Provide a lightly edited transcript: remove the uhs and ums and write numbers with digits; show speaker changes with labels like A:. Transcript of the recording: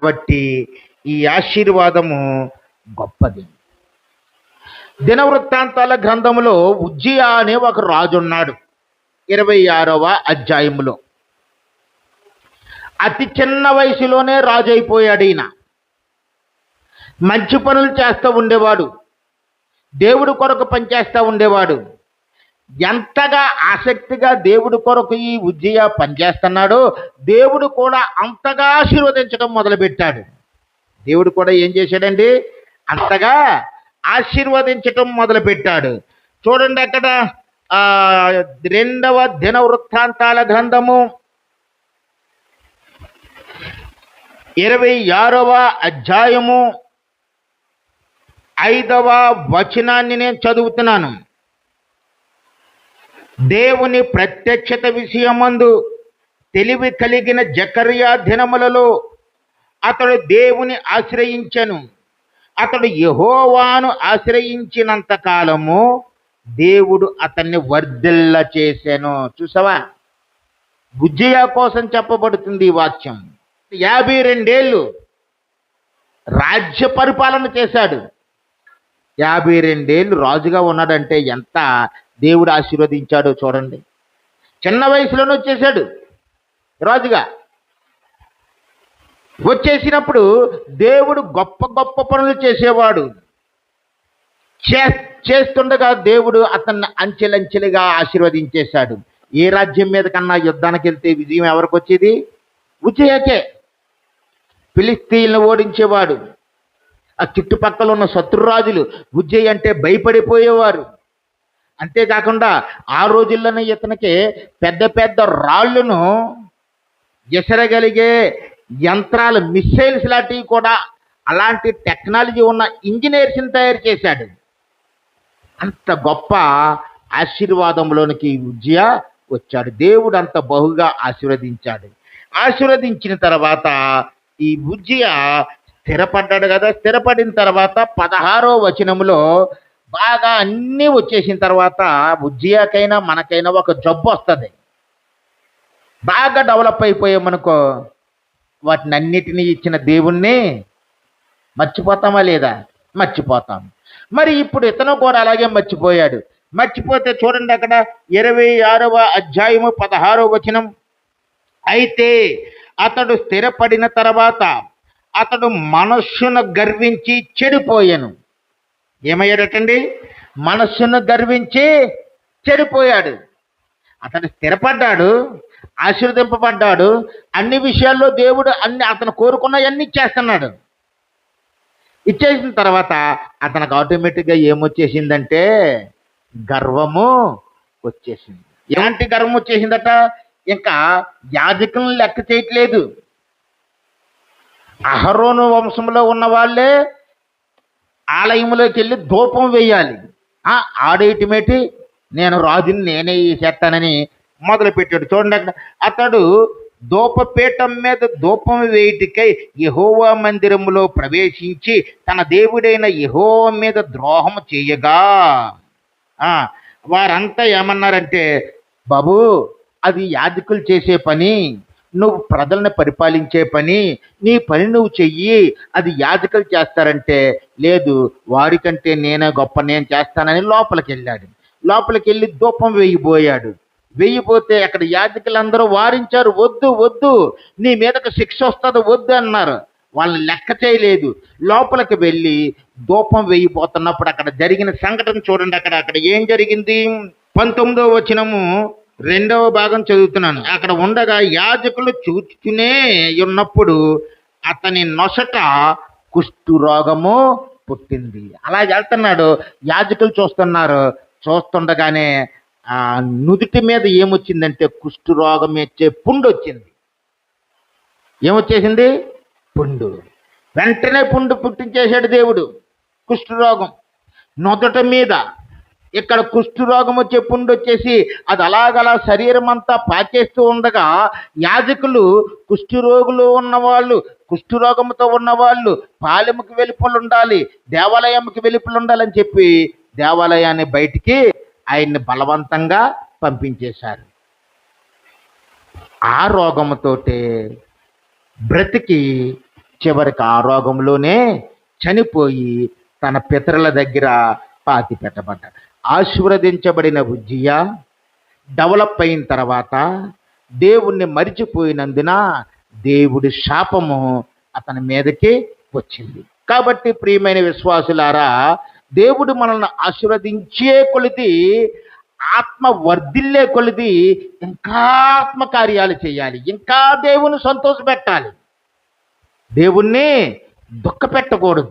A: కాబట్టి ఈ ఆశీర్వాదము గొప్పది. దినవృత్తాంతాల గ్రంథములో ఉజ్జియా అనే ఒక రాజు ఉన్నాడు. 26వ అధ్యాయములో అతి చిన్న వయసులోనే రాజు అయిపోయాడు. ఈయన మంచి పనులు చేస్తూ ఉండేవాడు, దేవుడి కొరకు పనిచేస్తూ ఉండేవాడు. ఎంతగా ఆసక్తిగా దేవుడి కొరకు ఈ ఉజ్జియా పనిచేస్తున్నాడో దేవుడు కూడా అంతగా ఆశీర్వదించడం మొదలుపెట్టాడు. దేవుడు కూడా ఏం చేశాడండి? అంతగా ఆశీర్వదించటం మొదలుపెట్టాడు. చూడండి అక్కడ 2వ దినవృత్తాంతాల గ్రంథము 26వ అధ్యాయము 5వ వచనాన్ని నేను చదువుతున్నాను. దేవుని ప్రత్యక్షత విషయమందు తెలివి కలిగిన జకర్యా దినములలో అతడు దేవుని ఆశ్రయించెను. అతడు యెహోవాను ఆశ్రయించినంత కాలము దేవుడు అతన్ని వర్ధిల్ల చేశాను. చూసావా? ఉజ్జియా కోసం చెప్పబడుతుంది ఈ వాక్యం. 52 ఏళ్ళు రాజ్య పరిపాలన చేశాడు. 52 ఏళ్ళు రాజుగా ఉన్నాడంటే ఎంత దేవుడు ఆశీర్వదించాడో చూడండి. చిన్న వయసులోనే వచ్చేసాడు రాజుగా. వచ్చేసినప్పుడు దేవుడు గొప్ప గొప్ప పనులు చేసేవాడు. చేస్తుండగా దేవుడు అతన్ని అంచెలంచెలుగా ఆశీర్వదించేశాడు. ఏ రాజ్యం మీద కన్నా యుద్ధానికి వెళ్తే విజయం ఎవరికి వచ్చేది? ఉజ్జియాకే. ఫిలిస్తీన్లను ఓడించేవాడు. ఆ చుట్టుపక్కల ఉన్న శత్రురాజులు ఉజ్జియా అంటే భయపడిపోయేవారు. అంతేకాకుండా ఆ రోజుల్లోనే ఇతనికి పెద్ద పెద్ద రాళ్ళను ఎసరగలిగే యంత్రాలు, మిస్సైల్స్ లాంటివి కూడా, అలాంటి టెక్నాలజీ ఉన్న ఇంజనీర్స్ని తయారు చేశాడు. అంత గొప్ప ఆశీర్వాదంలోనికి ఉజ్జియా వచ్చాడు. దేవుడు అంత బహుగా ఆశీర్వదించాడు. ఆశీర్వదించిన తర్వాత ఈ ఉజ్జియా స్థిరపడ్డాడు కదా. స్థిరపడిన తర్వాత 16వ వచనములో బాగా అన్నీ వచ్చేసిన తర్వాత ఉజ్జియాకైనా మనకైనా ఒక జబ్బు వస్తుంది. బాగా డెవలప్ అయిపోయామనుకో, వాటిని అన్నిటినీ ఇచ్చిన దేవుణ్ణి మర్చిపోతామా లేదా? మర్చిపోతాం. మరి ఇప్పుడు ఇతను కూడా అలాగే మర్చిపోయాడు. మర్చిపోతే చూడండి అక్కడ 26వ అధ్యాయము 16వ వచనం. అయితే అతడు స్థిరపడిన తర్వాత అతడు మనస్సును గర్వించి చెడిపోయాను. ఏమయ్యాడటండి? మనస్సును గర్వించి చెడిపోయాడు. అతడు స్థిరపడ్డాడు, ఆశీర్వదింపబడ్డాడు. అన్ని విషయాల్లో దేవుడు అతను కోరుకున్నవన్నీ ఇచ్చేస్తున్నాడు. ఇచ్చేసిన తర్వాత అతనికి ఆటోమేటిక్గా ఏమొచ్చేసిందంటే గర్వము వచ్చేసింది. ఎలాంటి గర్వం వచ్చేసిందట? ఇంకా యాజకులను లెక్క చేయట్లేదు. అహరోను వంశంలో ఉన్న వాళ్ళే ఆలయంలోకి వెళ్ళి ధూపం వేయాలి. ఆడేటిమేటి నేను రాజుని నేనే చేస్తానని మొదలుపెట్టాడు. చూడండి అక్కడ అతడు ధూపపీఠం మీద ధూపం వేయుటకై యెహోవా మందిరములో ప్రవేశించి తన దేవుడైన యెహోవా మీద ద్రోహం చేయగా వారంతా ఏమన్నారంటే, బాబు అది యాజకులు చేసే పని, నువ్వు ప్రజలను పరిపాలించే పని, నీ పని నువ్వు చెయ్యి, అది యాజకులు చేస్తారంటే లేదు, వారికంటే నేనే గొప్ప, నేను చేస్తానని లోపలికి వెళ్ళాడు. లోపలికి వెళ్ళి ధూపం వేయబోయాడు. వేయిపోతే అక్కడ యాజకులందరూ వారించారు, వద్దు వద్దు, నీ మీదకు శిక్ష వస్తుంది, వద్దు అన్నారు. వాళ్ళని లెక్క చేయలేదు. లోపలికి వెళ్ళి ధూపం వేయిపోతున్నప్పుడు అక్కడ జరిగిన సంఘటన చూడండి. అక్కడ ఏం జరిగింది? 19వ వచనము 2వ భాగం చదువుతున్నాను. అక్కడ ఉండగా యాజకులు చూచునే ఉన్నప్పుడు అతని నొసట కుష్ఠురోగము పుట్టింది. అలా వెళ్తున్నాడు, యాజకులు చూస్తున్నారు. చూస్తుండగానే నుదుటి మీద ఏమొచ్చిందంటే కుష్ఠురోగం వచ్చే పుండు వచ్చింది. ఏమొచ్చేసింది? పుండు. వెంటనే పుండు పుట్టించేశాడు దేవుడు. కుష్ఠురోగం నుదుట మీద, ఇక్కడ కుష్ఠురోగం వచ్చే పుండు వచ్చేసి అది అలాగలా శరీరం అంతా పాకేస్తూ ఉండగా యాజకులు కుష్ఠురోగులు ఉన్నవాళ్ళు, కుష్ఠురోగంతో ఉన్నవాళ్ళు పాలెముకి వెలుపలు ఉండాలి, దేవాలయంకి వెలుపలు ఉండాలని చెప్పి దేవాలయాన్ని బయటికి ఆయన్ని బలవంతంగా పంపించేశారు. ఆ రోగముతోటే బ్రతికి చివరికి ఆ రోగంలోనే చనిపోయి తన పితరుల దగ్గర పాతి పెట్టబడ్డాడు. ఆశీర్వదించబడిన ఉజ్జియా డెవలప్ అయిన తర్వాత దేవుణ్ణి మరిచిపోయినందున దేవుడి శాపము అతని మీదకి వచ్చింది. కాబట్టి ప్రియమైన విశ్వాసులారా, దేవుడు మనల్ని ఆశీర్వదించే కొలిది, ఆత్మ వర్ధిల్లే కొలిది ఇంకా ఆత్మ కార్యాలు చేయాలి, ఇంకా దేవుని సంతోషపెట్టాలి, దేవుణ్ణి దుఃఖ పెట్టకూడదు.